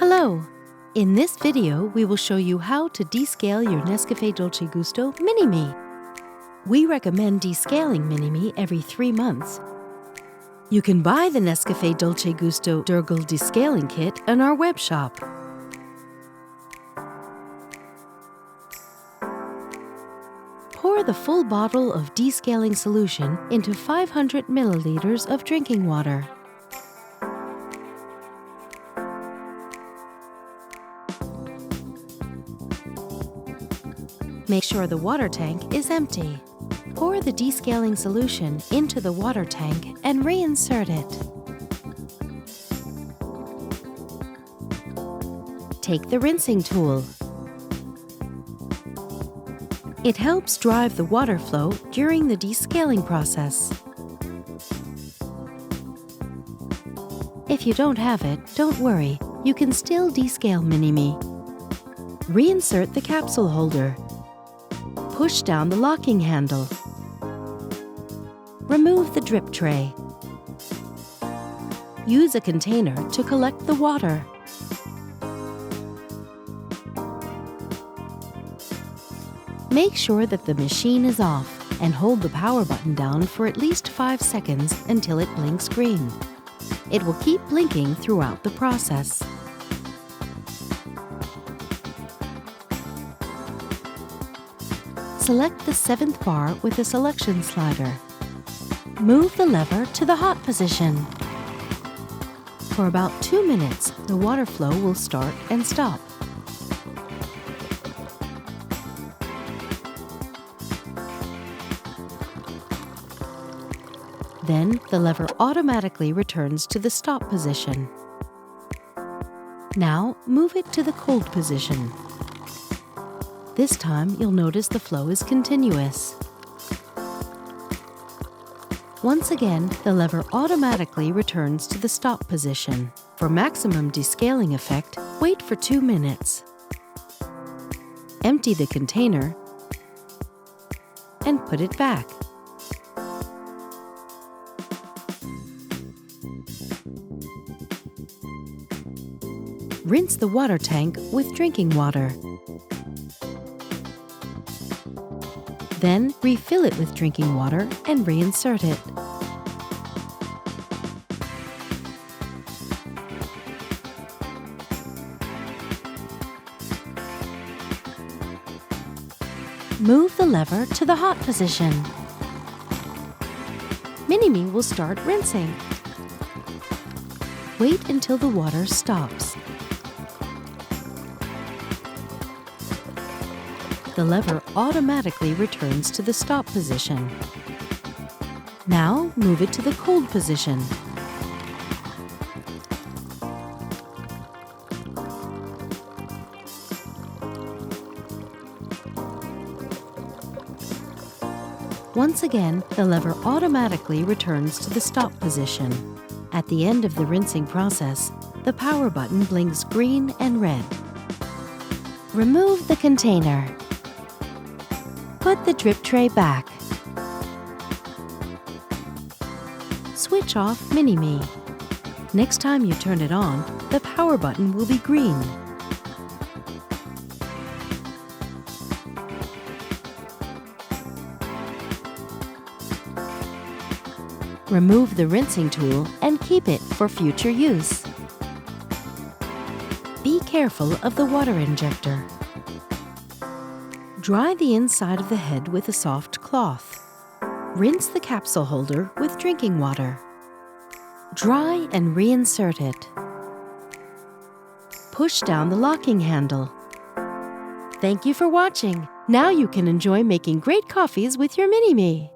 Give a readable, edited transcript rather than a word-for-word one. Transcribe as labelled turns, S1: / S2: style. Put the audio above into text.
S1: Hello! In this video, we will show you how to descale your NESCAFÉ Dolce Gusto Mini-Me. We recommend descaling Mini-Me every 3 months. You can buy the NESCAFÉ Dolce Gusto Durable Descaling Kit on our web shop. Pour the full bottle of descaling solution into 500 milliliters of drinking water. Make sure the water tank is empty. Pour the descaling solution into the water tank and reinsert it. Take the rinsing tool. It helps drive the water flow during the descaling process. If you don't have it, don't worry. You can still descale Mini-Me. Reinsert the capsule holder. Push down the locking handle. Remove the drip tray. Use a container to collect the water. Make sure that the machine is off and hold the power button down for at least 5 seconds until it blinks green. It will keep blinking throughout the process. Select the 7th bar with the selection slider. Move the lever to the hot position. For about 2 minutes, the water flow will start and stop. Then, the lever automatically returns to the stop position. Now, move it to the cold position. This time, you'll notice the flow is continuous. Once again, the lever automatically returns to the stop position. For maximum descaling effect, wait for 2 minutes. Empty the container and put it back. Rinse the water tank with drinking water. Then refill it with drinking water and reinsert it. Move the lever to the hot position. Mini-Me will start rinsing. Wait until the water stops. The lever automatically returns to the stop position. Now, move it to the cold position. Once again, the lever automatically returns to the stop position. At the end of the rinsing process, the power button blinks green and red. Remove the container. Put the drip tray back. Switch off Mini-Me. Next time you turn it on, the power button will be green. Remove the rinsing tool and keep it for future use. Be careful of the water injector. Dry the inside of the head with a soft cloth. Rinse the capsule holder with drinking water. Dry and reinsert it. Push down the locking handle. Thank you for watching. Now you can enjoy making great coffees with your Mini-Me.